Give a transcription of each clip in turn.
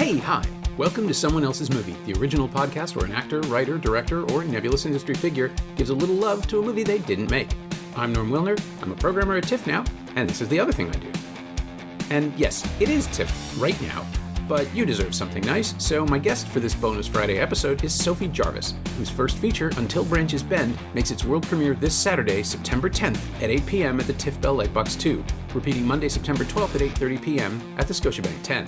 Hey, hi. Welcome to Someone Else's Movie, the original podcast where an actor, writer, director, or nebulous industry figure gives a little love to a movie they didn't make. I'm Norm Wilner, I'm a programmer at TIFF now, and this is the other thing I do. And yes, it is TIFF right now, but you deserve something nice, so my guest for this bonus Friday episode is Sophie Jarvis, whose first feature, Until Branches Bend, makes its world premiere this Saturday, September 10th at 8 p.m. at the TIFF Bell Lightbox 2, repeating Monday, September 12th at 8:30 p.m. at the Scotiabank 10.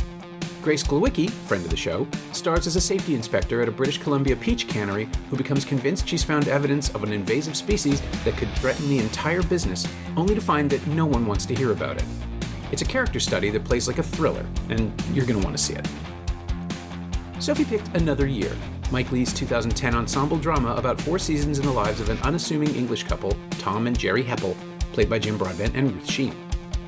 Grace Glowicki, friend of the show, stars as a safety inspector at a British Columbia peach cannery who becomes convinced she's found evidence of an invasive species that could threaten the entire business, only to find that no one wants to hear about it. It's a character study that plays like a thriller, and you're going to want to see it. Sophie picked Another Year, Mike Leigh's 2010 ensemble drama about 4 seasons in the lives of an unassuming English couple, Tom and Jerry Heppel, played by Jim Broadbent and Ruth Sheen.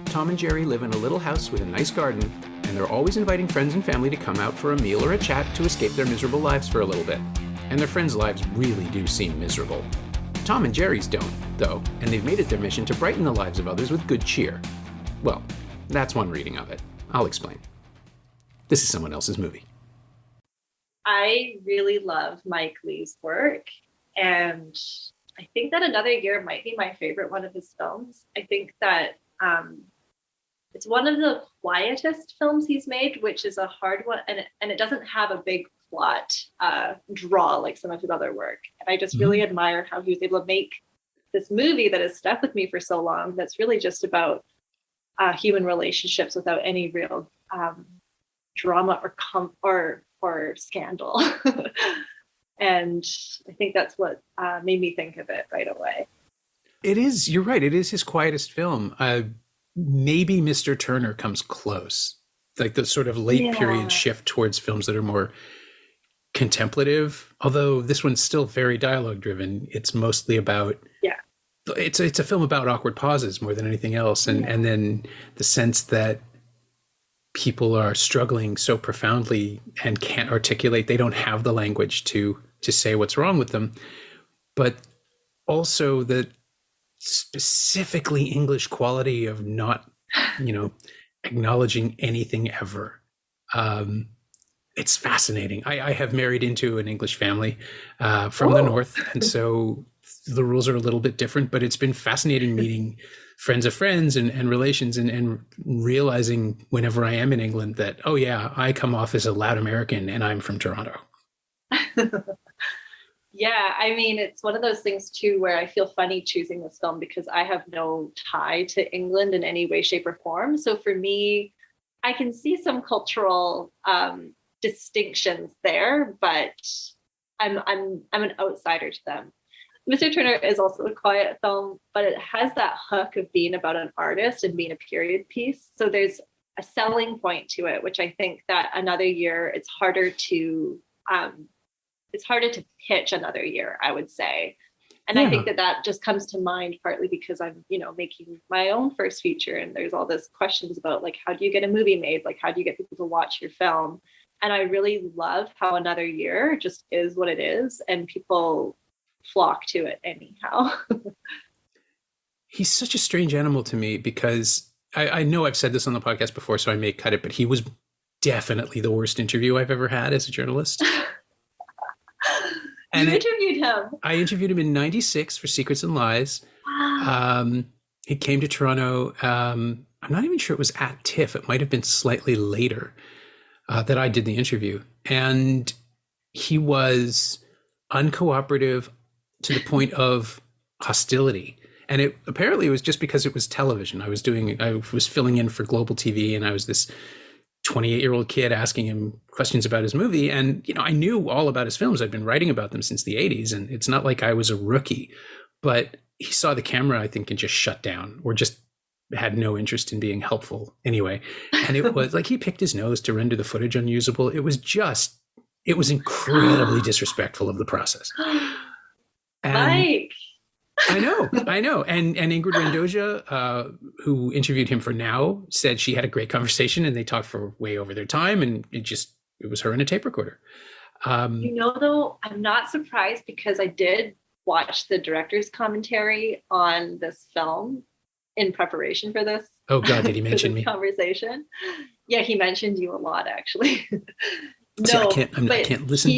Tom and Jerry live in a little house with a nice garden, and they're always inviting friends and family to come out for a meal or a chat to escape their miserable lives for a little bit. And their friends' lives really do seem miserable. Tom and Jerry's don't, though, and they've made it their mission to brighten the lives of others with good cheer. Well, that's one reading of it. I'll explain. This is Someone Else's Movie. I really love Mike Leigh's work, and I think that Another Year might be my favorite one of his films. I think that it's one of the quietest films he's made, which is a hard one, and it doesn't have a big plot draw like some of his other work. And I just really admire how he was able to make this movie that has stuck with me for so long, that's really just about human relationships without any real drama or scandal. And I think that's what made me think of it right away. It is, you're right, it is his quietest film. Maybe Mr. Turner comes close, like the sort of late period shift towards films that are more contemplative, although this one's still very dialogue driven. It's mostly about, it's a film about awkward pauses more than anything else. And then the sense that people are struggling so profoundly and can't articulate, they don't have the language to say what's wrong with them, but also the specifically English quality of not, acknowledging anything ever. It's fascinating. I have married into an English family from the North, and so the rules are a little bit different, but it's been fascinating meeting friends of friends and relations and realizing whenever I am in England that, I come off as a loud American and I'm from Toronto. Yeah, I mean, it's one of those things too where I feel funny choosing this film because I have no tie to England in any way, shape, or form. So for me, I can see some cultural distinctions there, but I'm an outsider to them. Mr. Turner is also a quiet film, but it has that hook of being about an artist and being a period piece. So there's a selling point to it, which I think that Another Year, it's harder to pitch Another Year, I would say. And I think that just comes to mind partly because I'm, making my own first feature, and there's all this questions about like, how do you get a movie made? Like, how do you get people to watch your film? And I really love how Another Year just is what it is, and people flock to it anyhow. He's such a strange animal to me because I know I've said this on the podcast before, so I may cut it, but he was definitely the worst interview I've ever had as a journalist. And you interviewed him. I interviewed him in 96 for Secrets and Lies. Wow. He came to Toronto. I'm not even sure it was at TIFF. It might have been slightly later that I did the interview. And he was uncooperative to the point of hostility. And it apparently was just because it was television. I was filling in for Global TV, and I was this 28-year-old kid asking him questions about his movie. And, I knew all about his films. I'd been writing about them since the 80s. And it's not like I was a rookie, but he saw the camera, I think, and just shut down or just had no interest in being helpful anyway. And it was like he picked his nose to render the footage unusable. It was incredibly disrespectful of the process. And Mike. I know. And Ingrid Rendoja, who interviewed him for Now, said she had a great conversation and they talked for way over their time, and it was her and a tape recorder. Though, I'm not surprised because I did watch the director's commentary on this film in preparation for this. Oh God, did he mention me? Conversation. Yeah, he mentioned you a lot, actually. See, I No, can't. I but can't listen.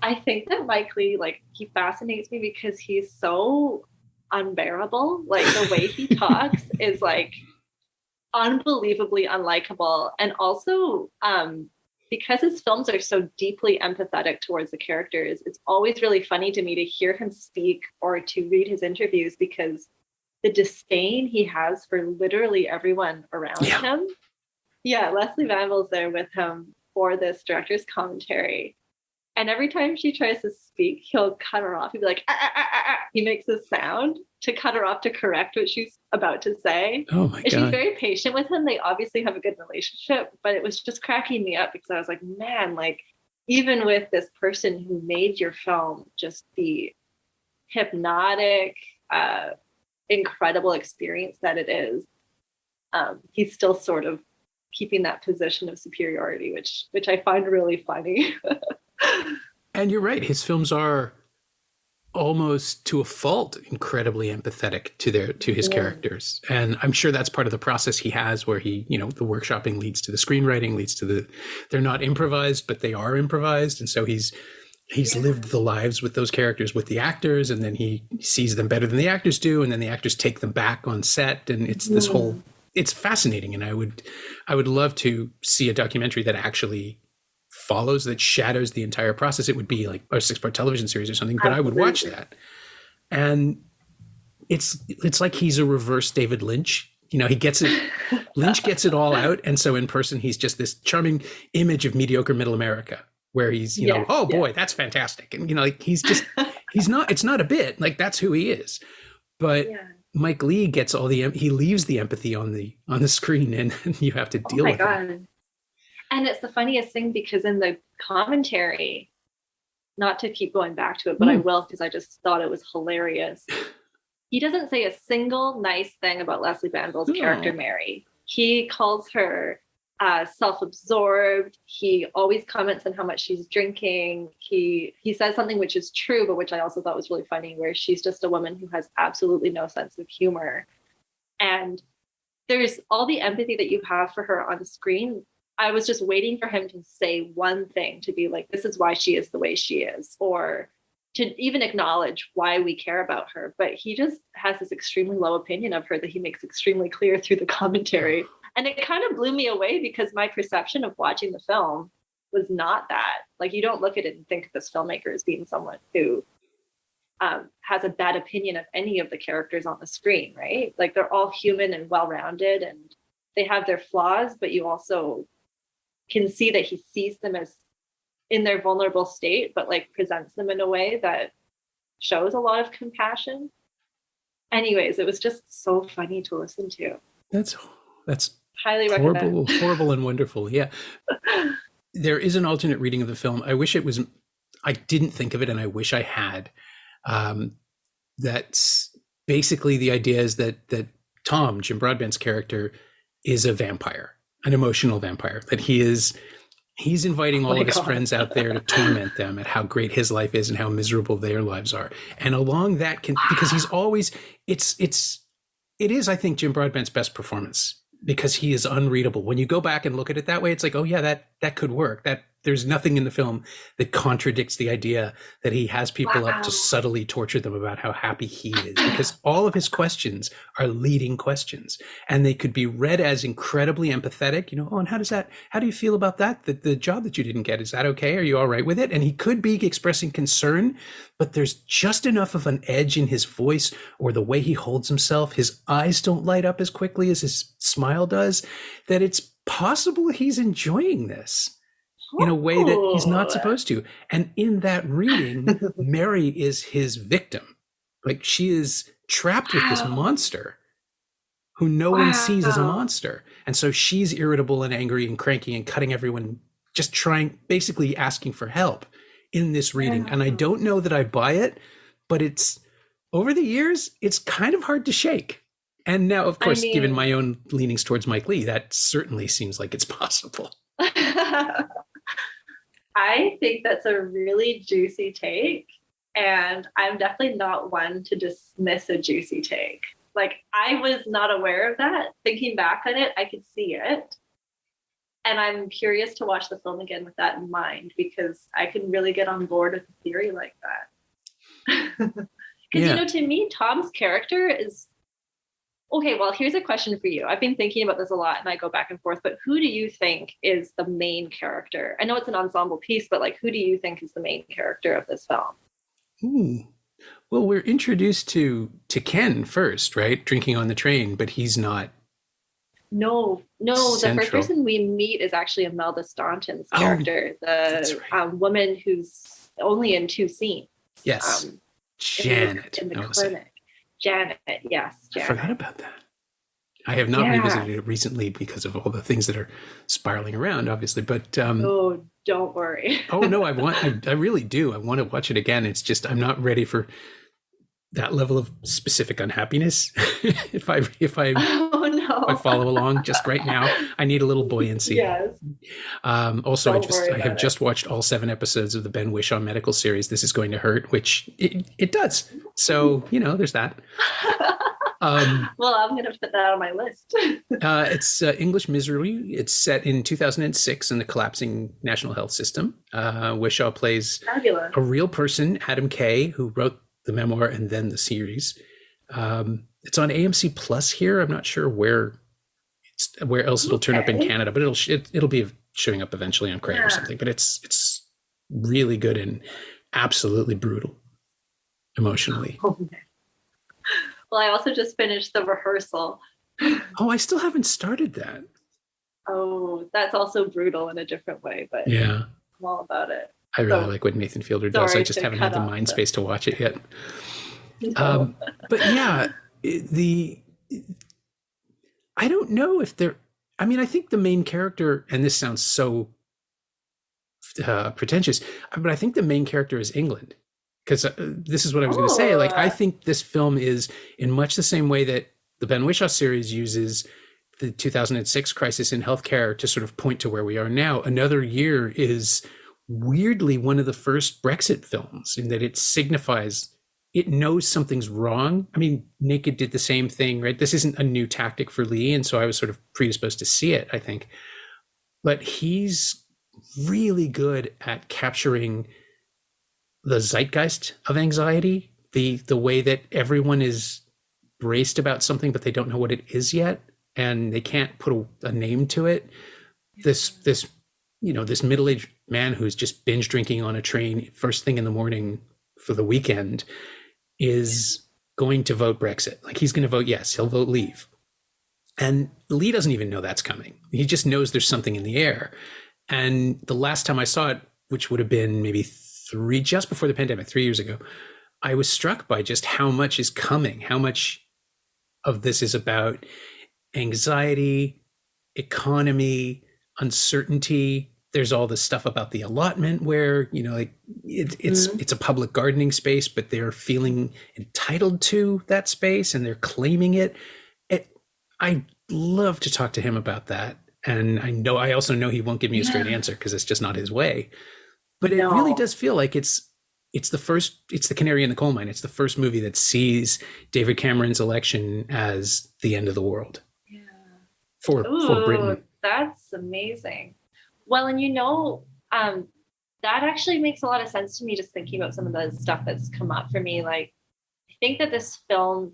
I think that Mike Leigh, like, he fascinates me because he's so unbearable. Like, the way he talks is like unbelievably unlikable. And also, because his films are so deeply empathetic towards the characters, it's always really funny to me to hear him speak or to read his interviews because the disdain he has for literally everyone around him. Yeah, Leslie Manville's there with him for this director's commentary. And every time she tries to speak, he'll cut her off. He'll be like, ah, ah, ah, ah. He makes a sound to cut her off to correct what she's about to say. Oh my And God. she's very patient with him. They obviously have a good relationship, but it was just cracking me up because I was like, man, like, even with this person who made your film just the hypnotic, incredible experience that it is, he's still sort of keeping that position of superiority, which I find really funny. And you're right. His films are almost to a fault incredibly empathetic to his characters, and I'm sure that's part of the process he has, where he, the workshopping leads to the screenwriting, leads to they're not improvised, but they are improvised, and so he's lived the lives with those characters, with the actors, and then he sees them better than the actors do, and then the actors take them back on set, and it's this whole. It's fascinating, and I would love to see a documentary that actually follows, that shadows the entire process. It would be like a 6-part television series or something, but I would watch that. And it's like he's a reverse David Lynch. He gets it. Lynch gets it all out, and so in person he's just this charming image of mediocre middle America, where he's oh boy, that's fantastic, and like he's not. It's not a bit, like that's who he is, but. Yeah. Mike Leigh gets he leaves the empathy on the screen, and you have to deal with it. And it's the funniest thing because in the commentary, not to keep going back to it, but I will because I just thought it was hilarious. He doesn't say a single nice thing about Leslie Manville's character, Mary. He calls her self-absorbed. He always comments on how much she's drinking. He says something which is true, but which I also thought was really funny, where she's just a woman who has absolutely no sense of humor. And there's all the empathy that you have for her on the screen. I was just waiting for him to say one thing, to be like, this is why she is the way she is, or to even acknowledge why we care about her. But he just has this extremely low opinion of her that he makes extremely clear through the commentary. And it kind of blew me away because my perception of watching the film was not that. Like, you don't look at it and think of this filmmaker as being someone who has a bad opinion of any of the characters on the screen, right? Like, they're all human and well-rounded and they have their flaws, but you also can see that he sees them as in their vulnerable state, but like presents them in a way that shows a lot of compassion. Anyways, it was just so funny to listen to. That's highly recommend. Horrible and wonderful. Yeah. There is an alternate reading of the film. I wish it was, I didn't think of it, and I wish I had. That's basically the idea is that Tom, Jim Broadbent's character, is a vampire, an emotional vampire, that he's inviting all of his friends out there to torment them at how great his life is and how miserable their lives are. And along that because he's always, it is, I think, Jim Broadbent's best performance, because he is unreadable. When you go back and look at it that way, it's like, oh yeah, that could work. That there's nothing in the film that contradicts the idea that he has people up to subtly torture them about how happy he is, because all of his questions are leading questions, and they could be read as incredibly empathetic. Oh, and how do you feel about that the job that you didn't get, is that okay? Are you all right with it? And he could be expressing concern, but there's just enough of an edge in his voice or the way he holds himself. His eyes don't light up as quickly as his smile does, that it's possible he's enjoying this in a way that he's not supposed to. And in that reading, Mary is his victim. Like, she is trapped with this monster who no one sees as a monster. And so she's irritable and angry and cranky and cutting everyone, just basically asking for help in this reading. And I don't know that I buy it, but it's, over the years, it's kind of hard to shake. And now, of course, given my own leanings towards Mike Leigh, that certainly seems like it's possible. I think that's a really juicy take, and I'm definitely not one to dismiss a juicy take. Like, I was not aware of that. Thinking back on it, I could see it. And I'm curious to watch the film again with that in mind, because I can really get on board with a theory like that. Because, Yeah. to me, Tom's character is, okay, well, here's a question for you. I've been thinking about this a lot and I go back and forth, but who do you think is the main character? I know it's an ensemble piece, but like, who do you think is the main character of this film? Ooh. Well, we're introduced to Ken first, right? Drinking on the train, but he's not No, the first central. person we meet is actually Imelda Staunton's Oh, character, the right. woman who's only in 2 scenes. Yes. Um, Janet. in the I will say. clinic. Janet, yes, I forgot Janet. about that. I have not Yeah. revisited it recently because of all the things that are spiraling around, obviously. But Oh, don't worry. oh no, I really do. I want to watch it again. It's just I'm not ready for that level of specific unhappiness. Oh I no. follow along just right now, I need a little buoyancy. Yes. Also, Don't worry I have about just watched all 7 episodes of the Ben Whishaw medical series. This is going to hurt, which it does. So there's that. Well, I'm going to put that on my list. It's English Misery. It's set in 2006 in the collapsing national health system. Whishaw plays Fabulous. a real person, Adam Kay, who wrote the memoir and then the series. It's on AMC Plus here. I'm not sure where else it'll turn up in Canada, but it'll be showing up eventually on Crave or something. But it's really good and absolutely brutal emotionally. Oh, man. Well, I also just finished The Rehearsal. Oh, I still haven't started that. Oh, that's also brutal in a different way, but Yeah, I'm all about it. I really like what Nathan Fielder does. I just haven't had the mind space to watch it yet. No. But yeah, I don't know if they're. I mean, I think the main character, and this sounds so pretentious, but I think the main character is England. Because this is what I was going to say. Like, I think this film is in much the same way that the Ben Whishaw series uses the 2006 crisis in healthcare to sort of point to where we are now. Another Year is weirdly one of the first Brexit films in that it signifies, it knows something's wrong. I mean, Naked did the same thing, right? This isn't a new tactic for Leigh, and so I was sort of predisposed to see it, I think. But he's really good at capturing the zeitgeist of anxiety, the way that everyone is braced about something, but they don't know what it is yet, and they can't put a name to it. This middle-aged man who's just binge drinking on a train first thing in the morning for the weekend is going to vote Brexit. Like, he's going to vote yes, he'll vote leave. And Leigh doesn't even know that's coming. He just knows there's something in the air. And the last time I saw it, which would have been maybe just before the pandemic, 3 years ago, I was struck by just how much is coming, how much of this is about anxiety, economy, uncertainty. There's all this stuff about the allotment where, it's a public gardening space, but they're feeling entitled to that space and they're claiming it. I'd love to talk to him about that. And I also know he won't give me a straight answer because it's just not his way. But it really does feel like it's the canary in the coal mine. It's the first movie that sees David Cameron's election as the end of the world. Yeah. For Britain. That's amazing. Well, and that actually makes a lot of sense to me, just thinking about some of the stuff that's come up for me. Like, I think that this film,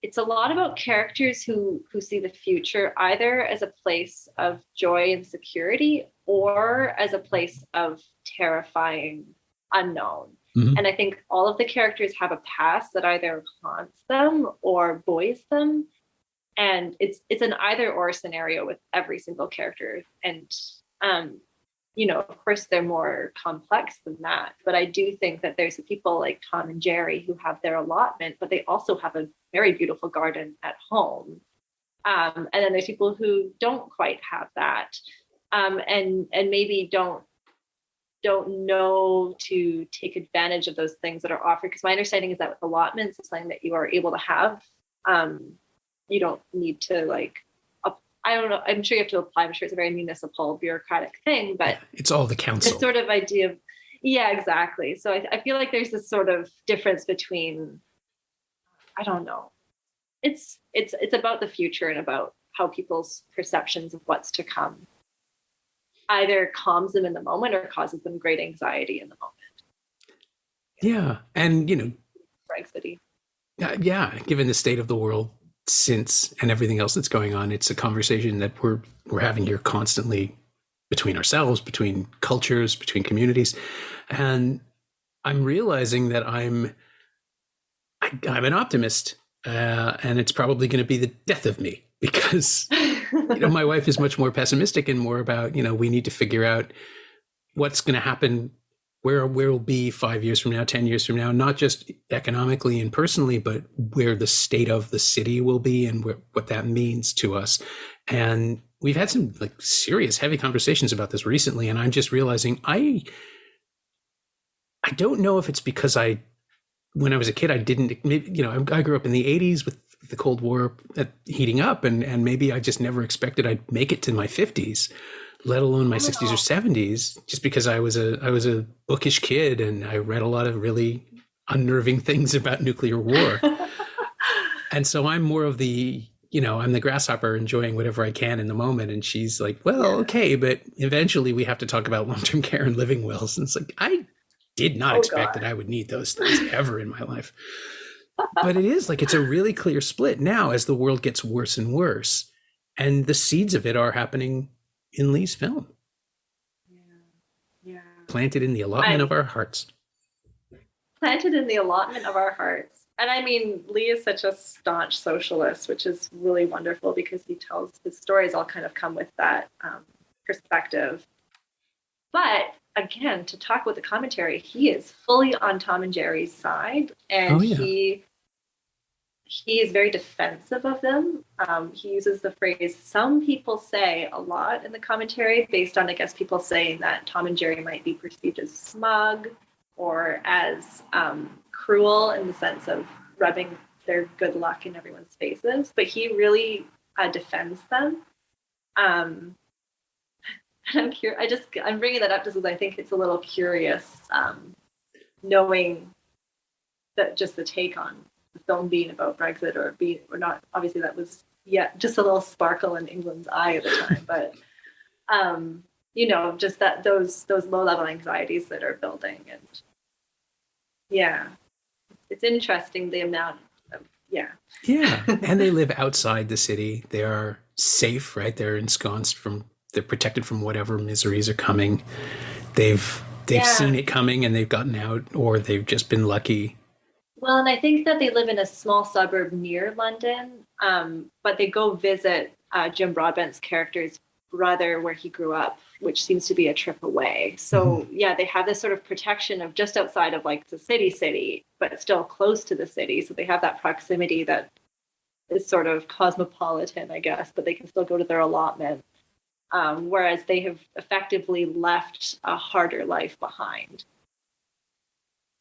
it's a lot about characters who see the future either as a place of joy and security or as a place of terrifying unknown. Mm-hmm. And I think all of the characters have a past that either haunts them or buoys them. And it's an either or scenario with every single character. And, of course, they're more complex than that. But I do think that there's people like Tom and Jerry who have their allotment, but they also have a very beautiful garden at home. And then there's people who don't quite have that, and maybe don't know to take advantage of those things that are offered. Because my understanding is that with allotments, it's something that you are able to have. You don't need to I don't know. I'm sure you have to apply. I'm sure it's a very municipal bureaucratic thing, but it's all the council. This sort of idea of, yeah, exactly. So I feel like there's this sort of difference between, I don't know. It's about the future and about how people's perceptions of what's to come either calms them in the moment or causes them great anxiety in the moment. Yeah. And, Brexit. yeah, given the state of the world since and everything else that's going on, it's a conversation that we're having here constantly between ourselves, between cultures, between communities. And I'm realizing that I'm an optimist, and it's probably going to be the death of me because my wife is much more pessimistic and more about we need to figure out what's going to happen, where we'll be 5 years from now, 10 years from now, not just economically and personally, but where the state of the city will be and what that means to us. And we've had some like serious, heavy conversations about this recently, and I'm just realizing I don't know if it's because when I was a kid, I didn't, maybe, I grew up in the 80s with the Cold War heating up, and maybe I just never expected I'd make it to my 50s, let alone my 60s or 70s, just because I was a bookish kid and I read a lot of really unnerving things about nuclear war. And so I'm more of the, I'm the grasshopper enjoying whatever I can in the moment. And she's like, well, okay, but eventually we have to talk about long-term care and living wills. And it's like, I did not expect that I would need those things ever in my life. But it is like, it's a really clear split now as the world gets worse and worse. And the seeds of it are happening in Leigh's film. Yeah. Planted in the allotment of our hearts. Planted in the allotment of our hearts. And I mean, Leigh is such a staunch socialist, which is really wonderful because he tells his stories all kind of come with that perspective. But again, to talk with the commentary, he is fully on Tom and Jerry's side, and he is very defensive of them. He uses the phrase, some people say, a lot in the commentary, based on, I guess, people saying that Tom and Jerry might be perceived as smug or as cruel in the sense of rubbing their good luck in everyone's faces. But he really defends them. I'm bringing that up just because I think it's a little curious, knowing that just the take on the film being about Brexit or not. Obviously, that was just a little sparkle in England's eye at the time, but just that those low level anxieties that are building, and it's interesting the amount of and they live outside the city. They are safe, right? They're ensconced they're protected from whatever miseries are coming. They've seen it coming and they've gotten out, or they've just been lucky. Well, and I think that they live in a small suburb near London, but they go visit Jim Broadbent's character's brother where he grew up, which seems to be a trip away. So they have this sort of protection of just outside of like the city, but still close to the city. So they have that proximity that is sort of cosmopolitan, I guess, but they can still go to their allotment. Whereas they have effectively left a harder life behind.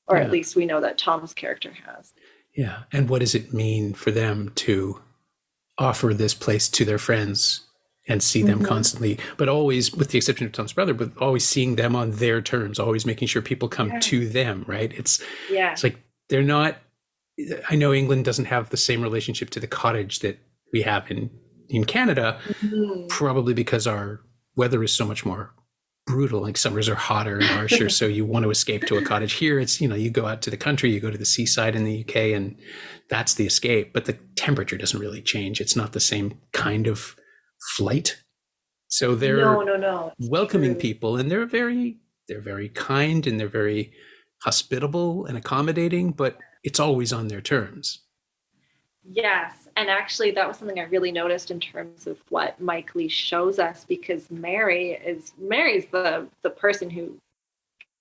Or at least we know that Tom's character has. Yeah. And what does it mean for them to offer this place to their friends and see them constantly, but always, with the exception of Tom's brother, but always seeing them on their terms, always making sure people come to them, right? It's like they're not, I know England doesn't have the same relationship to the cottage that we have in Canada, probably because our weather is so much more brutal. Like summers are hotter and harsher, so you want to escape to a cottage. Here it's, you go out to the country, you go to the seaside in the UK, and that's the escape. But the temperature doesn't really change. It's not the same kind of flight. So they're welcoming people, and they're very kind, and they're very hospitable and accommodating, but it's always on their terms. Yes. And actually, that was something I really noticed in terms of what Mike Leigh shows us, because Mary's the person who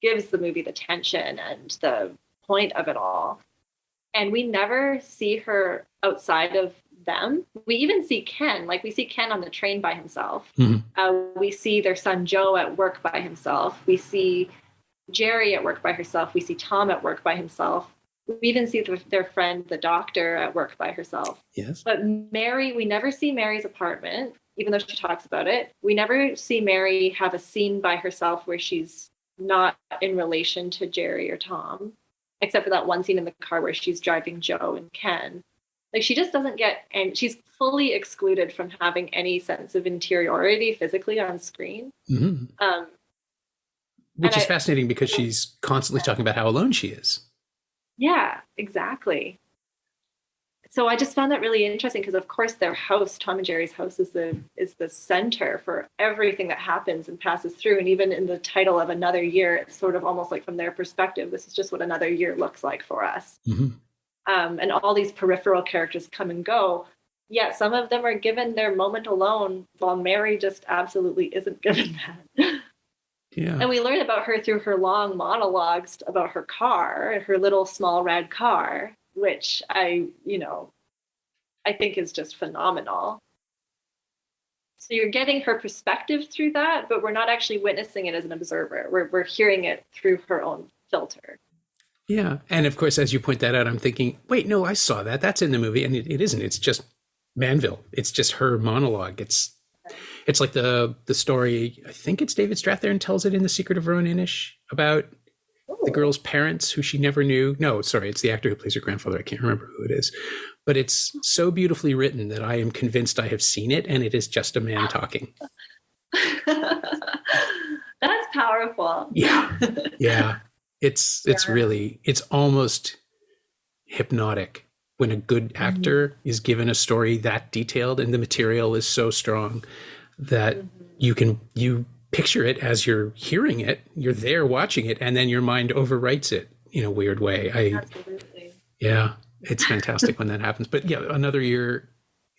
gives the movie the tension and the point of it all. And we never see her outside of them. We even see Ken, we see Ken on the train by himself. We see their son Joe at work by himself. We see Jerry at work by herself. We see Tom at work by himself. We even see their friend, the doctor, at work by herself. Yes. But Mary, we never see Mary's apartment, even though she talks about it. We never see Mary have a scene by herself where she's not in relation to Jerry or Tom, except for that one scene in the car where she's driving Joe and Ken. She just doesn't get, and she's fully excluded from having any sense of interiority physically on screen. Mm-hmm. Which is fascinating because she's constantly talking about how alone she is. Yeah, exactly. So I just found that really interesting because, of course, their house, Tom and Jerry's house, is the center for everything that happens and passes through. And even in the title of Another Year, it's sort of almost like from their perspective, this is just what another year looks like for us. Mm-hmm. And all these peripheral characters come and go. Yet some of them are given their moment alone, while Mary just absolutely isn't given that. Yeah. And we learn about her through her long monologues about her car, her little small red car, which I think is just phenomenal. So you're getting her perspective through that, but we're not actually witnessing it as an observer. We're hearing it through her own filter. Yeah. And of course, as you point that out, I'm thinking, wait, no, I saw that. That's in the movie. And it isn't. It's just Manville. It's just her monologue. It's like the story, I think it's David Strathairn tells it in The Secret of Rowan Inish about the girl's parents who she never knew. No, sorry, it's the actor who plays her grandfather. I can't remember who it is. But it's so beautifully written that I am convinced I have seen it, and it is just a man talking. That's powerful. Yeah. Yeah. It's really, it's almost hypnotic when a good actor is given a story that detailed and the material is so strong that you picture it as you're hearing it, you're there watching it, and then your mind overwrites it in a weird way. Absolutely. Yeah, it's fantastic when that happens. But yeah, Another Year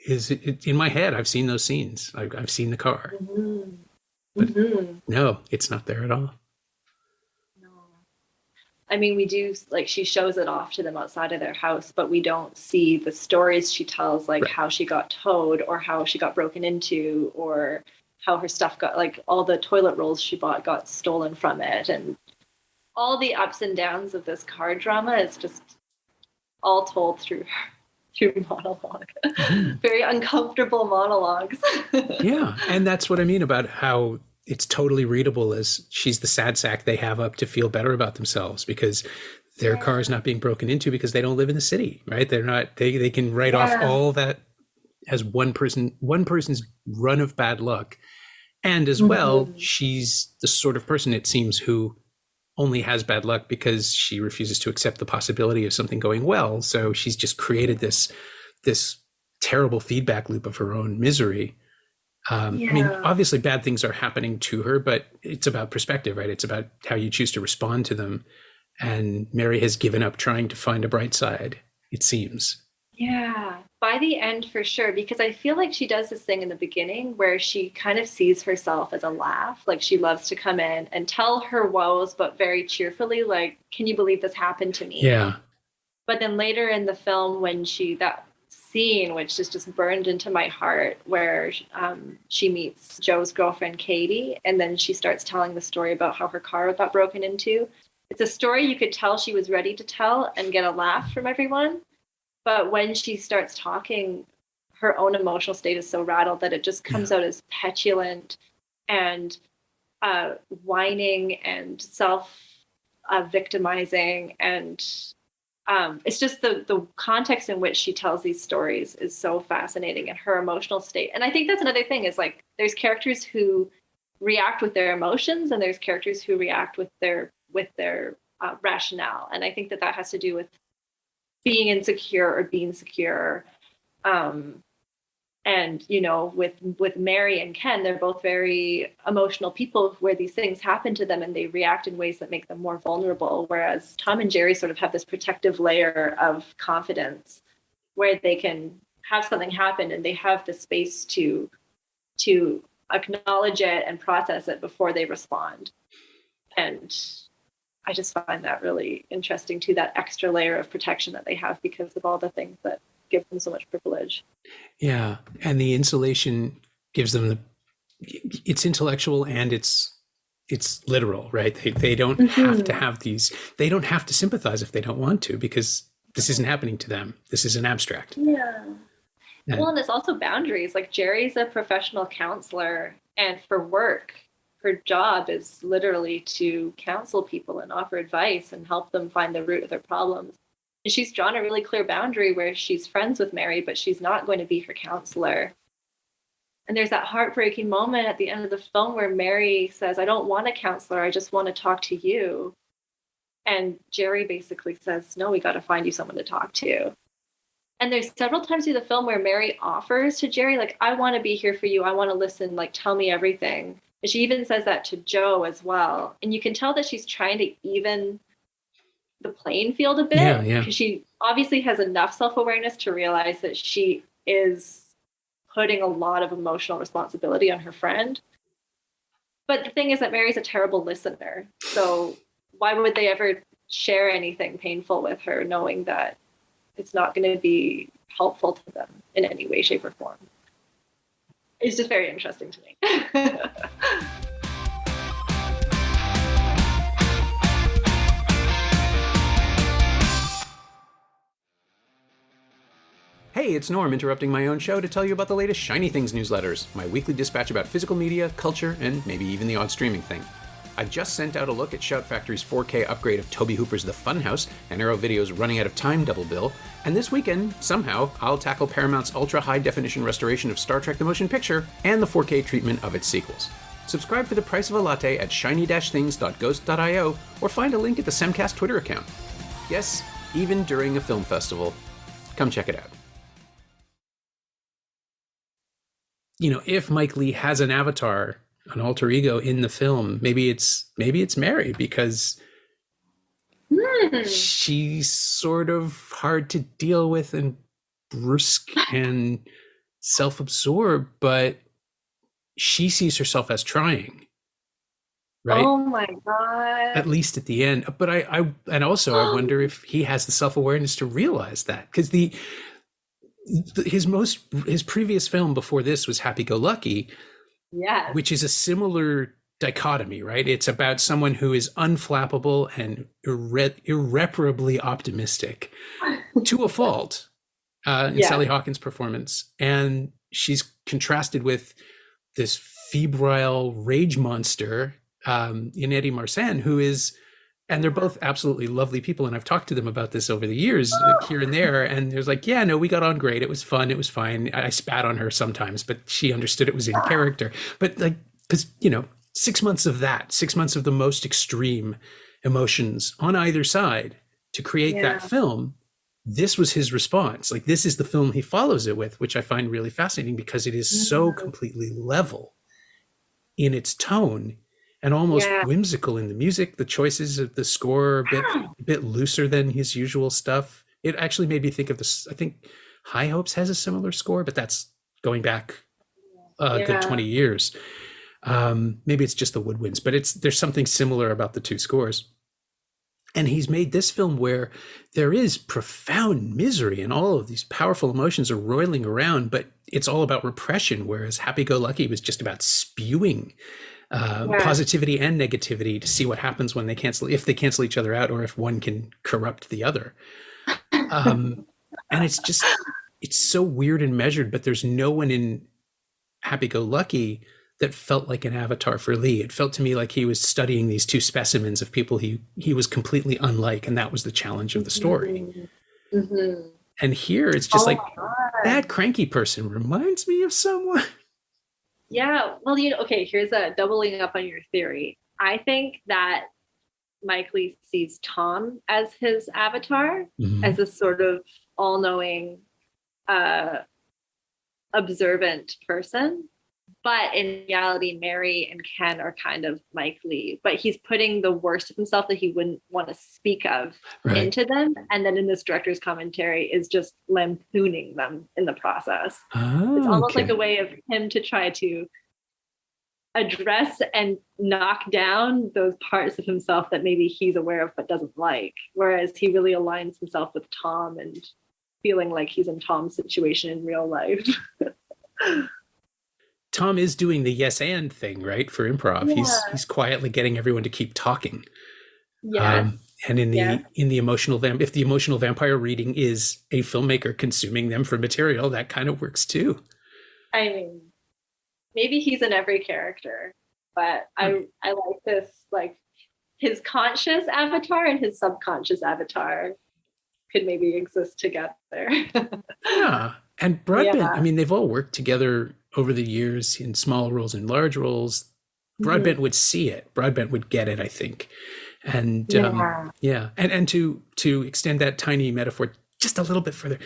is in my head. I've seen those scenes. I've seen the car. But no, it's not there at all. No. I mean, we do, like, she shows it off to them outside of their house, but we don't see the stories she tells, like how she got towed or how she got broken into or how her stuff got, like, all the toilet rolls she bought got stolen from it, and all the ups and downs of this car drama is just all told through monologue. Very uncomfortable monologues. Yeah, and that's what I mean about how it's totally readable as she's the sad sack they have up to feel better about themselves because their car is not being broken into because they don't live in the city, right? They're not, they can write off all that as one person's run of bad luck. And as well, she's the sort of person, it seems, who only has bad luck because she refuses to accept the possibility of something going well. So she's just created this terrible feedback loop of her own misery. I mean, obviously bad things are happening to her, but it's about perspective, right? It's about how you choose to respond to them. And Mary has given up trying to find a bright side, it seems. Yeah, by the end for sure, because I feel like she does this thing in the beginning where she kind of sees herself as a laugh. Like, she loves to come in and tell her woes, but very cheerfully, like, can you believe this happened to me? Yeah. But then later in the film, when that scene, which is just burned into my heart, where she meets Joe's girlfriend, Katie, and then she starts telling the story about how her car got broken into. It's a story you could tell she was ready to tell and get a laugh from everyone. But when she starts talking, her own emotional state is so rattled that it just comes out as petulant and whining and self-victimizing. And it's just the context in which she tells these stories is so fascinating, and her emotional state. And I think that's another thing is, like, there's characters who react with their emotions and there's characters who react with their rationale. And I think that has to do with being insecure or being secure. And, you know, with Mary and Ken, they're both very emotional people where these things happen to them and they react in ways that make them more vulnerable. Whereas Tom and Jerry sort of have this protective layer of confidence where they can have something happen and they have the space to acknowledge it and process it before they respond. And I just find that really interesting too, that extra layer of protection that they have because of all the things that give them so much privilege. Yeah. And the insulation gives them it's intellectual and it's literal, right? They don't have to have they don't have to sympathize if they don't want to, because this isn't happening to them. This is an abstract. Yeah. Well, and it's also boundaries. Like, Jerry's a professional counselor, and for work, her job is literally to counsel people and offer advice and help them find the root of their problems. And she's drawn a really clear boundary where she's friends with Mary, but she's not going to be her counselor. And there's that heartbreaking moment at the end of the film where Mary says, I don't want a counselor. I just want to talk to you. And Jerry basically says, no, we got to find you someone to talk to. And there's several times through the film where Mary offers to Jerry, like, I want to be here for you. I want to listen, like, tell me everything. And she even says that to Joe as well. And you can tell that she's trying to even the playing field a bit, because she obviously has enough self-awareness to realize that she is putting a lot of emotional responsibility on her friend. But the thing is that Mary's a terrible listener. So why would they ever share anything painful with her, knowing that it's not going to be helpful to them in any way, shape, or form? It's just very interesting to me. Hey, it's Norm interrupting my own show to tell you about the latest Shiny Things newsletters, my weekly dispatch about physical media, culture, and maybe even the odd streaming thing. I just sent out a look at Shout Factory's 4K upgrade of Toby Hooper's The Funhouse and Arrow Video's Running Out of Time double bill, and this weekend, somehow, I'll tackle Paramount's ultra-high-definition restoration of Star Trek The Motion Picture and the 4K treatment of its sequels. Subscribe for the price of a latte at shiny-things.ghost.io or find a link at the Semcast Twitter account. Yes, even during a film festival. Come check it out. You know, if Mike Leigh has an avatar, an alter ego in the film, maybe it's Mary, because she's sort of hard to deal with and brusque and self-absorbed, but she sees herself as trying, right? Oh my God. At least at the end. But I wonder if he has the self-awareness to realize that, because his previous film before this was Happy Go Lucky, which is a similar dichotomy, right? It's about someone who is unflappable and irreparably optimistic to a fault in Sally Hawkins' performance. And she's contrasted with this febrile rage monster in Eddie Marsan, who is, and they're both absolutely lovely people. And I've talked to them about this over the years, like here and there. And there's like, yeah, no, we got on great. It was fun. It was fine. I spat on her sometimes, but she understood it was in character. But like, because, 6 months of the most extreme emotions on either side to create that film, this was his response. Like, this is the film he follows it with, which I find really fascinating because it is so completely level in its tone and almost whimsical in the music. The choices of the score are a bit looser than his usual stuff. It actually made me think of this. I think High Hopes has a similar score, but that's going back a good 20 years. Maybe it's just the woodwinds, but there's something similar about the two scores. And he's made this film where there is profound misery and all of these powerful emotions are roiling around, but it's all about repression, whereas Happy Go Lucky was just about spewing positivity and negativity to see what happens when if they cancel each other out, or if one can corrupt the other. And it's so weird and measured, but there's no one in Happy Go Lucky that felt like an avatar for Leigh. It felt to me like he was studying these two specimens of people he was completely unlike, and that was the challenge of the story. Mm-hmm. And here it's just that cranky person reminds me of someone. Yeah, well, okay, here's a doubling up on your theory. I think that Mike Leigh sees Tom as his avatar, as a sort of all-knowing, observant person. But in reality, Mary and Ken are kind of Mike Leigh, but he's putting the worst of himself that he wouldn't want to speak of into them. And then in this director's commentary is just lampooning them in the process. It's almost like a way of him to try to address and knock down those parts of himself that maybe he's aware of but doesn't like. Whereas he really aligns himself with Tom and feeling like he's in Tom's situation in real life. Tom is doing the yes and thing, right, for improv. Yeah. He's quietly getting everyone to keep talking. Yes. And in the emotional if the emotional vampire reading is a filmmaker consuming them for material, that kind of works too. I mean, maybe he's in every character, but I like this, like his conscious avatar and his subconscious avatar could maybe exist together. Yeah. And Broadbent, Yeah. I mean, they've all worked together over the years in small roles and large roles. Broadbent would see it. Broadbent would get it, I think. And yeah. And to extend that tiny metaphor just a little bit further,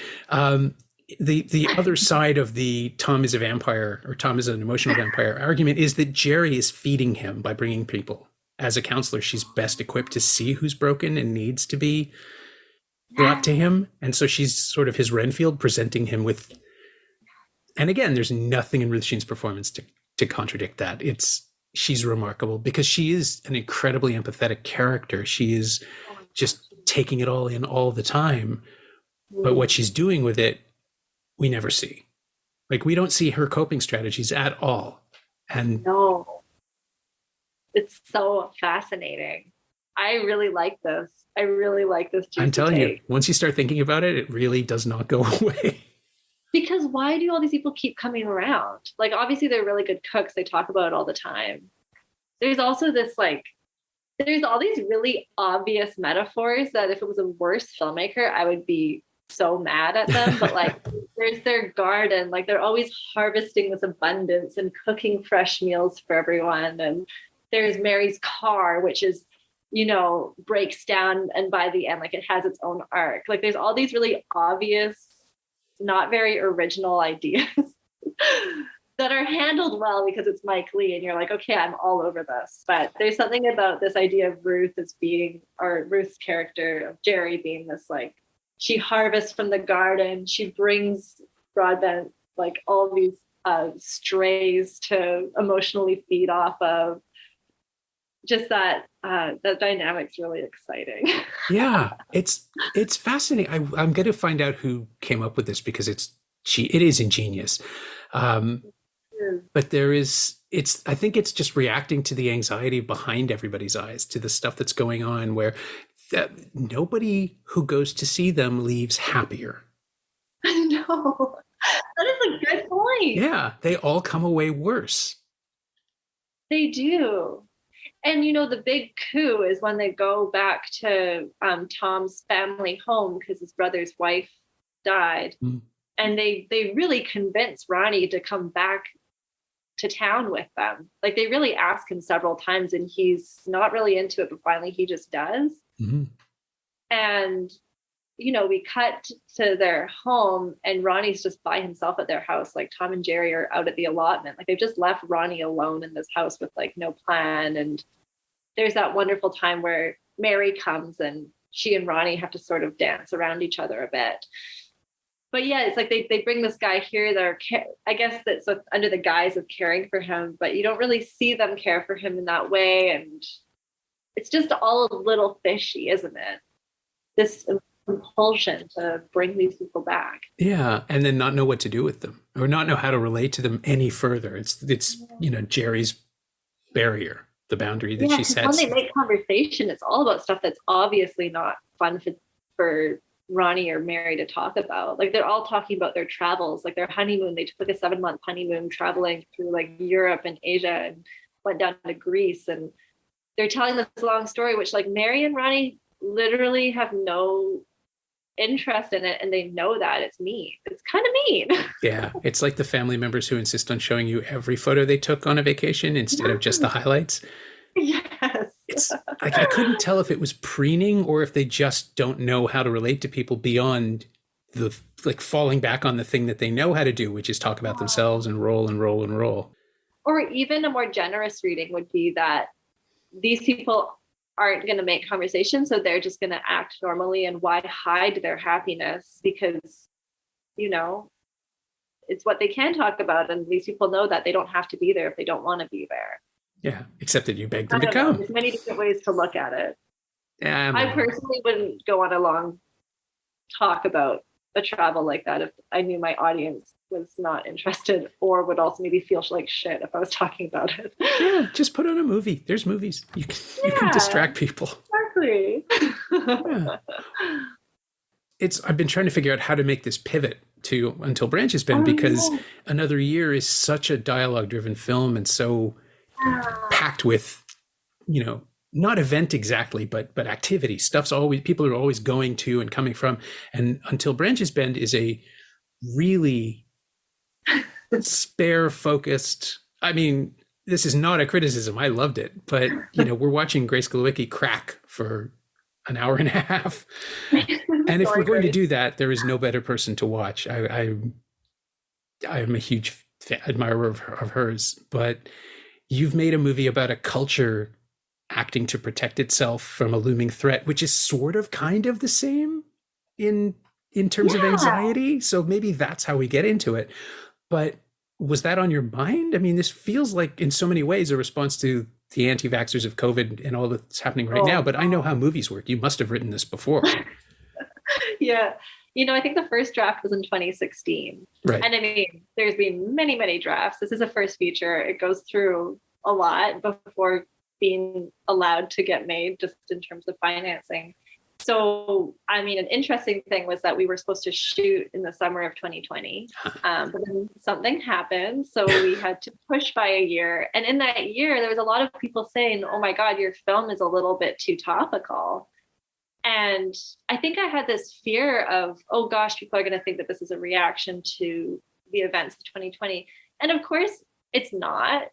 the other side of the Tom is a vampire or Tom is an emotional vampire argument is that Jerry is feeding him by bringing people. As a counselor, she's best equipped to see who's broken and needs to be brought to him. And so she's sort of his Renfield, presenting him with, and again, there's nothing in Ruth Sheen's performance to contradict that. She's remarkable because she is an incredibly empathetic character. She is just taking it all in all the time. But what she's doing with it, we never see. Like, we don't see her coping strategies at all. And no, it's so fascinating. I really like this. I'm telling you, once you start thinking about it, it really does not go away. Because why do all these people keep coming around? Like, obviously they're really good cooks. They talk about it all the time. There's also this, like, there's all these really obvious metaphors that if it was a worse filmmaker, I would be so mad at them. But like, there's their garden. Like, they're always harvesting this abundance and cooking fresh meals for everyone. And there's Mary's car, which is, you know, breaks down. And by the end, like, it has its own arc. Like, there's all these really obvious, not very original ideas that are handled well because it's Mike Leigh, and you're like, okay, I'm all over this. But there's something about this idea of Ruth as being, or Ruth's character of Jerry being this, like, she harvests from the garden, she brings Broadbent like all these strays to emotionally feed off of. Just that dynamic's really exciting. Yeah, it's fascinating. I'm going to find out who came up with this because it is ingenious. But I think it's just reacting to the anxiety behind everybody's eyes, to the stuff that's going on where nobody who goes to see them leaves happier. I know. That is a good point. Yeah, they all come away worse. They do. And, you know, the big coup is when they go back to Tom's family home because his brother's wife died. Mm. And they really convince Ronnie to come back to town with them. Like, they really ask him several times and he's not really into it, but finally he just does. Mm-hmm. And, you know, we cut to their home and Ronnie's just by himself at their house. Like, Tom and Jerry are out at the allotment. Like, they've just left Ronnie alone in this house with like no plan. And there's that wonderful time where Mary comes and she and Ronnie have to sort of dance around each other a bit. But yeah, it's like they bring this guy here that are, I guess that's under the guise of caring for him, but you don't really see them care for him in that way. And it's just all a little fishy, isn't it? This compulsion to bring these people back. Yeah, and then not know what to do with them or not know how to relate to them any further. It's you know, Jerry's barrier, the boundary that she sets. When they make conversation, it's all about stuff that's obviously not fun for Ronnie or Mary to talk about. Like, they're all talking about their travels, like their honeymoon. They took like a 7-month honeymoon traveling through like Europe and Asia and went down to Greece. And they're telling this long story, which like Mary and Ronnie literally have no interest in it. And they know that it's mean. It's kind of mean. Yeah. It's like the family members who insist on showing you every photo they took on a vacation instead of just the highlights. Yes. It's like, I couldn't tell if it was preening or if they just don't know how to relate to people beyond the like falling back on the thing that they know how to do, which is talk about themselves and roll and roll and roll. Or even a more generous reading would be that these people aren't going to make conversation, so they're just going to act normally, and why hide their happiness? Because, you know, it's what they can talk about, and these people know that they don't have to be there if they don't want to be there. Yeah, except that you begged them to come. There's many different ways to look at it. Yeah, I personally wouldn't go on a long talk about a travel like that if I knew my audience was not interested, or would also maybe feel like shit if I was talking about it. Yeah, just put on a movie. There's movies. You can distract people. Exactly. Yeah. I've been trying to figure out how to make this pivot to Until Branches Bend because Another Year is such a dialogue-driven film and so packed with, you know, not event exactly, but activity. Stuff's always, people are always going to and coming from. And Until Branches Bend is a really spare focused, I mean, this is not a criticism. I loved it, but we're watching Grace Glowicki crack for an hour and a half. And if we're going to do that, there is no better person to watch. I'm a huge admirer of hers, but you've made a movie about a culture acting to protect itself from a looming threat, which is sort of kind of the same in terms of anxiety. So maybe that's how we get into it. But was that on your mind? I mean, this feels like in so many ways a response to the anti-vaxxers of COVID and all that's happening right now. But I know how movies work. You must have written this before. Yeah. I think the first draft was in 2016. Right. And I mean, there's been many, many drafts. This is a first feature. It goes through a lot before being allowed to get made, just in terms of financing. So, I mean, an interesting thing was that we were supposed to shoot in the summer of 2020, but then something happened. So we had to push by a year. And in that year, there was a lot of people saying, oh my God, your film is a little bit too topical. And I think I had this fear of, oh gosh, people are going to think that this is a reaction to the events of 2020. And of course, it's not.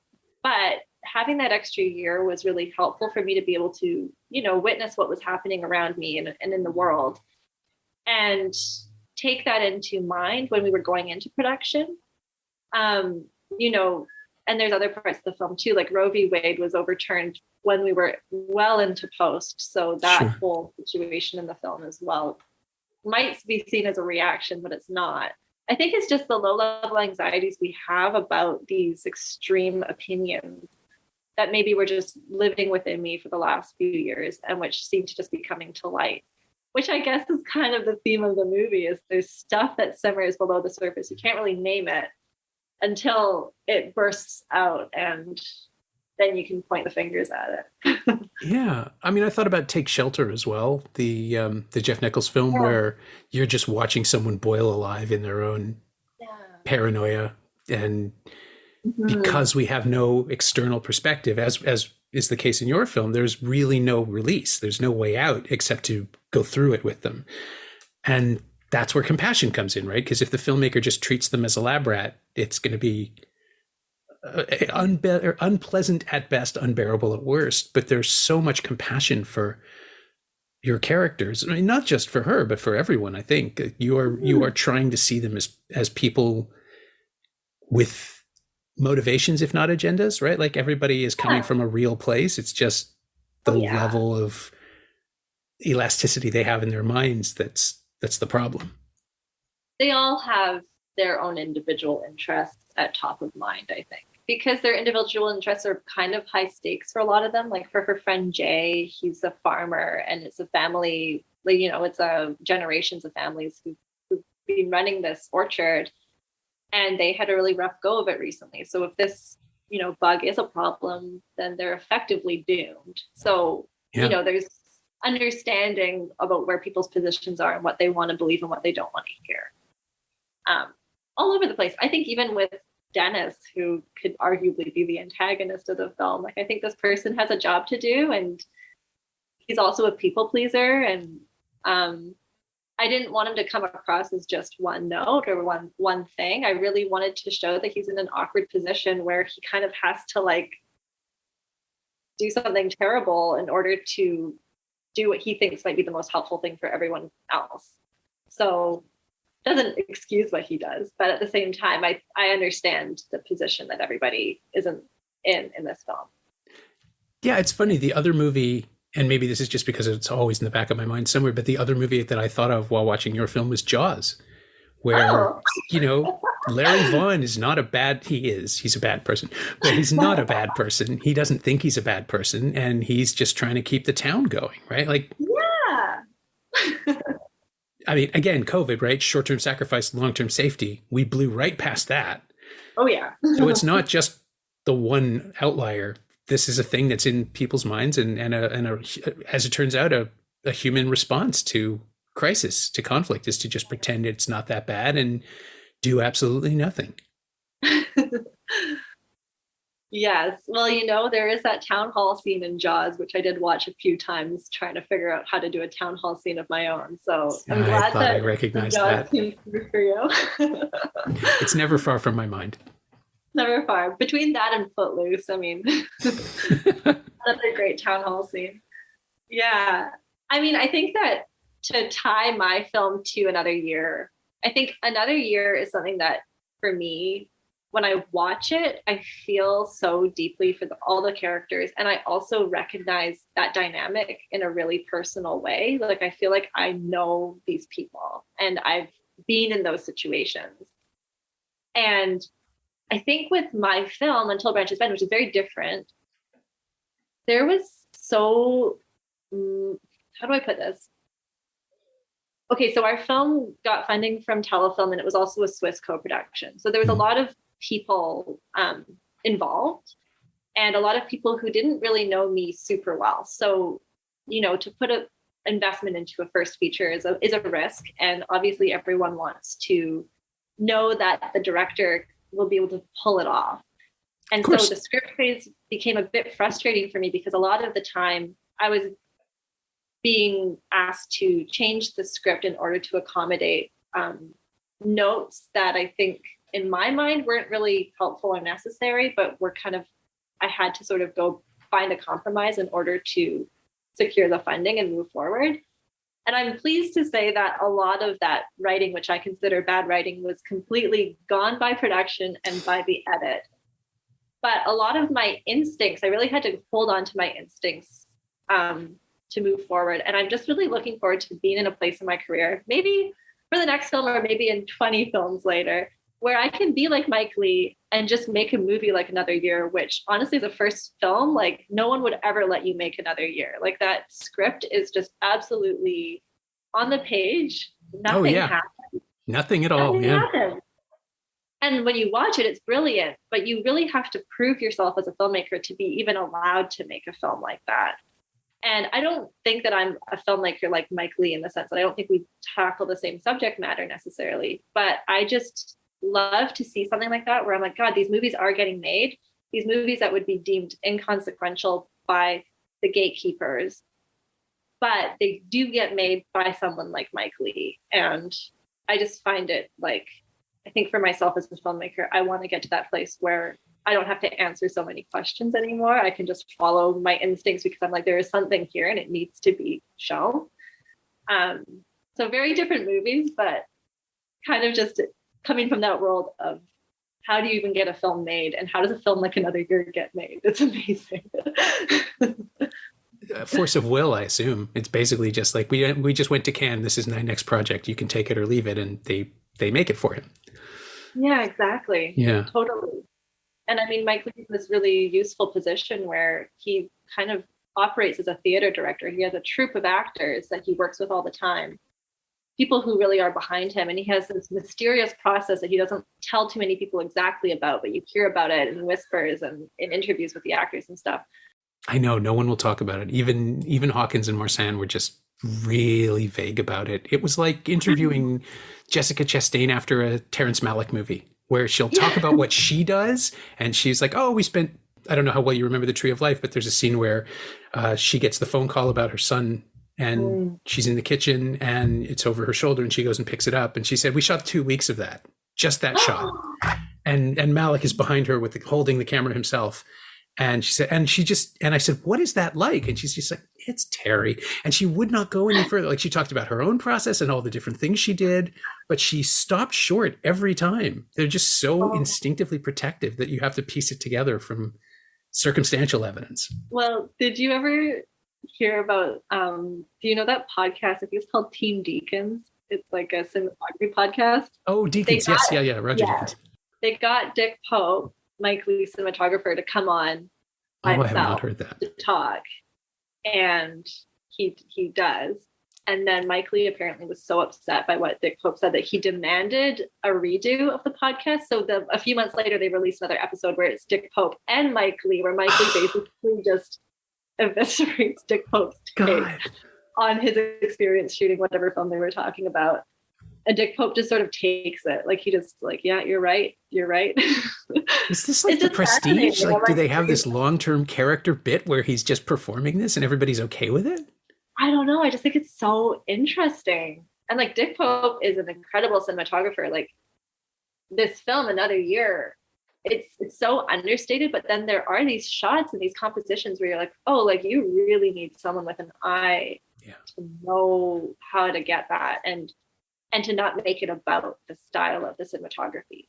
But having that extra year was really helpful for me to be able to, witness what was happening around me and in the world, and take that into mind when we were going into production. And there's other parts of the film too, like Roe v. Wade was overturned when we were well into post. So that whole situation in the film as well might be seen as a reaction, but it's not. I think it's just the low-level anxieties we have about these extreme opinions that maybe were just living within me for the last few years, and which seem to just be coming to light, which I guess is kind of the theme of the movie. Is there's stuff that simmers below the surface. You can't really name it until it bursts out, and then you can point the fingers at it. Yeah. I mean, I thought about Take Shelter as well, the Jeff Nichols film, where you're just watching someone boil alive in their own paranoia. And because we have no external perspective, as is the case in your film, there's really no release. There's no way out except to go through it with them. And that's where compassion comes in, right? Because if the filmmaker just treats them as a lab rat, it's going to be unpleasant at best, unbearable at worst. But there's so much compassion for your characters. I mean, not just for her, but for everyone. I think you are trying to see them as people with motivations, if not agendas, right? Like everybody is coming from a real place. It's just the level of elasticity they have in their minds that's the problem. They all have their own individual interests at top of mind, I think, because their individual interests are kind of high stakes for a lot of them. Like for her friend Jay, he's a farmer, and it's a family, it's a generations of families who've been running this orchard, and they had a really rough go of it recently. So if this, bug is a problem, then they're effectively doomed. So, there's understanding about where people's positions are and what they want to believe and what they don't want to hear. All over the place. I think even with Dennis, who could arguably be the antagonist of the film, like I think this person has a job to do, and he's also a people pleaser. And I didn't want him to come across as just one note or one thing. I really wanted to show that he's in an awkward position where he kind of has to do something terrible in order to do what he thinks might be the most helpful thing for everyone else. So doesn't excuse what he does, but at the same time, I understand the position that everybody isn't in this film. Yeah, it's funny. The other movie, and maybe this is just because it's always in the back of my mind somewhere, but the other movie that I thought of while watching your film was Jaws, where, Larry Vaughn is not he's a bad person, but he's not a bad person. He doesn't think he's a bad person, and he's just trying to keep the town going, right? I mean, again, COVID, right? Short-term sacrifice, long-term safety. We blew right past that. Oh, yeah. So it's not just the one outlier. This is a thing that's in people's minds, and as it turns out, a human response to crisis, to conflict, is to just pretend it's not that bad and do absolutely nothing. Yes. Well, there is that town hall scene in Jaws, which I did watch a few times trying to figure out how to do a town hall scene of my own. So I'm glad thought I that recognized Jaws that. came through for you. It's never far from my mind. Never far. Between that and Footloose, I mean, another great town hall scene. Yeah. I mean, I think that to tie my film to Another Year, I think Another Year is something that, for me, when I watch it, I feel so deeply for all the characters. And I also recognize that dynamic in a really personal way. Like, I feel like I know these people and I've been in those situations. And I think with my film, Until Branches Bend, which is very different, there was so, how do I put this? Okay, so our film got funding from Telefilm, and it was also a Swiss co-production. So there was a lot of people involved, and a lot of people who didn't really know me super well. So, to put an investment into a first feature is a risk, and obviously everyone wants to know that the director will be able to pull it off. And so the script phase became a bit frustrating for me because a lot of the time I was being asked to change the script in order to accommodate notes that I think in my mind weren't really helpful or necessary, but I had to sort of go find a compromise in order to secure the funding and move forward. And I'm pleased to say that a lot of that writing, which I consider bad writing, was completely gone by production and by the edit. But a lot of my instincts, I really had to hold on to my instincts to move forward. And I'm just really looking forward to being in a place in my career, maybe for the next film or maybe in 20 films later, where I can be like Mike Leigh and just make a movie like Another Year, which honestly, the first film, like no one would ever let you make Another Year. Like that script is just absolutely on the page. Nothing happened. Nothing at all. Happened. And when you watch it, it's brilliant, but you really have to prove yourself as a filmmaker to be even allowed to make a film like that. And I don't think that I'm a filmmaker like Mike Leigh in the sense that I don't think we tackle the same subject matter necessarily, but I just love to see something like that where I'm like, God, these movies are getting made. These movies that would be deemed inconsequential by the gatekeepers, but they do get made by someone like Mike Leigh. And I just find it like, I think for myself as a filmmaker, I want to get to that place where I don't have to answer so many questions anymore. I can just follow my instincts because I'm like, there is something here and it needs to be shown. So very different movies, but kind of just coming from that world of how do you even get a film made and how does a film like Another Year get made? It's amazing. Force of will, I assume. It's basically just like we just went to Cannes. This is my next project. You can take it or leave it, and they make it for him. Yeah, exactly. Yeah, totally. And I mean, Mike Leigh's in this really useful position where he kind of operates as a theater director. He has a troupe of actors that he works with all the time, people who really are behind him. And he has this mysterious process that he doesn't tell too many people exactly about, but you hear about it in whispers and in interviews with the actors and stuff. I know no one will talk about it. Even Hawkins and Marsan were just really vague about it. It was like interviewing Jessica Chastain after a Terrence Malick movie, where she'll talk about what she does, and she's like, "Oh, we spent." I don't know how well you remember The Tree of Life, but there's a scene where she gets the phone call about her son, and she's in the kitchen, and it's over her shoulder, and she goes and picks it up, and she said, "We shot 2 weeks of that, just that shot," and Malick is behind her with holding the camera himself. And she said, and I said, "What is that like?" And she's just like, "It's Terry." And she would not go any further. Like, she talked about her own process and all the different things she did, but she stopped short every time. They're just so instinctively protective that you have to piece it together from circumstantial evidence. Well, did you ever hear about, do you know that podcast? I think it's called Team Deacons. It's like a cinematography podcast. Oh, Deacons. Yes. Yeah. Roger Deacons. They got Dick Pope, Mike Leigh cinematographer, to come on I have not heard that. to talk, and he does. And then Mike Leigh apparently was so upset by what Dick Pope said that he demanded a redo of the podcast. So a few months later, they released another episode where it's Dick Pope and Mike Leigh, where Mike Leigh basically just eviscerates Dick Pope's take on his experience shooting whatever film they were talking about. And Dick Pope just sort of takes it. Like he just like, yeah, you're right. You're right. Is this like the Prestige? Like, do they have this long-term character bit where he's just performing this and everybody's okay with it? I don't know. I just think it's so interesting. And like Dick Pope is an incredible cinematographer. Like this film, Another Year, it's so understated, but then there are these shots and these compositions where you're like, oh, like you really need someone with an eye to know how to get that and to not make it about the style of the cinematography.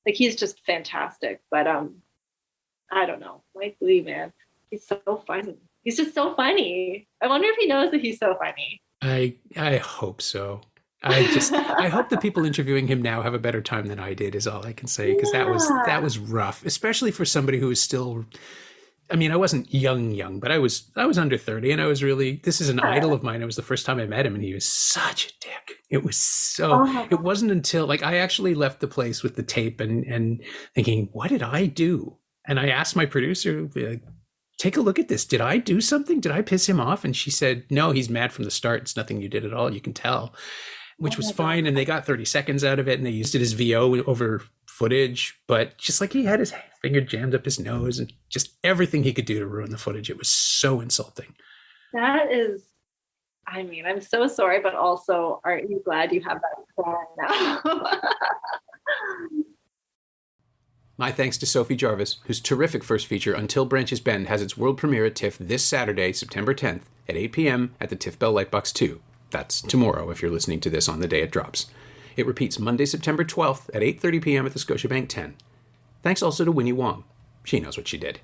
Like he's just fantastic. But I don't know. Mike Leigh, man, he's so funny. He's just so funny. I wonder if he knows that he's so funny. I hope so. I hope the people interviewing him now have a better time than I did, is all I can say, because that was rough, especially for somebody who is still, I mean, I wasn't young, but I was under 30, and I was really, this is an idol of mine. It was the first time I met him, and he was such a dick. It was so, it wasn't until, like, I actually left the place with the tape and thinking, what did I do? And I asked my producer, take a look at this. Did I do something? Did I piss him off? And she said, no, he's mad from the start. It's nothing you did at all. You can tell, which was fine. And they got 30 seconds out of it, and they used it as VO over footage. But just like, he had his finger jammed up his nose and just everything he could do to ruin the footage. It was so insulting. That is, I mean, I'm so sorry, but also, aren't you glad you have that plan now? My thanks to Sophie Jarvis, whose terrific first feature, Until Branches Bend, has its world premiere at TIFF this Saturday, September 10th, at 8 p.m. at the TIFF Bell Lightbox 2. That's tomorrow if you're listening to this on the day it drops. It repeats Monday, September 12th at 8:30 p.m. at the Scotiabank 10. Thanks also to Winnie Wong. She knows what she did.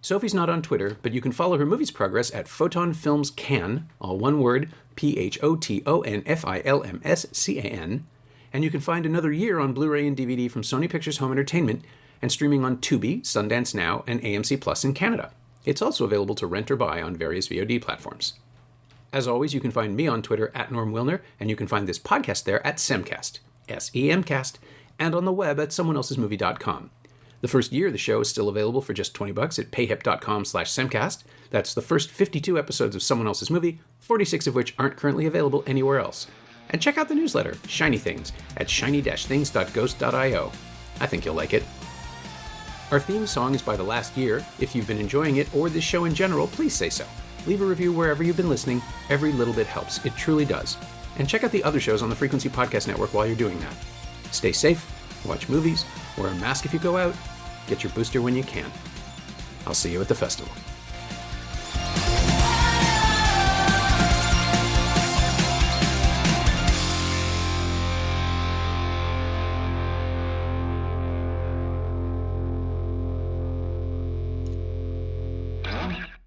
Sophie's not on Twitter, but you can follow her movie's progress at Photon Films Can, all one word, PHOTONFILMSCAN, and you can find Another Year on Blu-ray and DVD from Sony Pictures Home Entertainment and streaming on Tubi, Sundance Now, and AMC Plus in Canada. It's also available to rent or buy on various VOD platforms. As always, you can find me on Twitter at Norm Wilner, and you can find this podcast there at Semcast, SEMcast, and on the web at someoneelsesmovie.com. The first year of the show is still available for just $20 at payhip.com/Semcast. That's the first 52 episodes of Someone Else's Movie, 46 of which aren't currently available anywhere else. And check out the newsletter, Shiny Things, at shiny-things.ghost.io. I think you'll like it. Our theme song is by The Last Year. If you've been enjoying it or this show in general, please say so. Leave a review wherever you've been listening. Every little bit helps. It truly does. And check out the other shows on the Frequency Podcast Network while you're doing that. Stay safe, watch movies, wear a mask if you go out, get your booster when you can. I'll see you at the festival.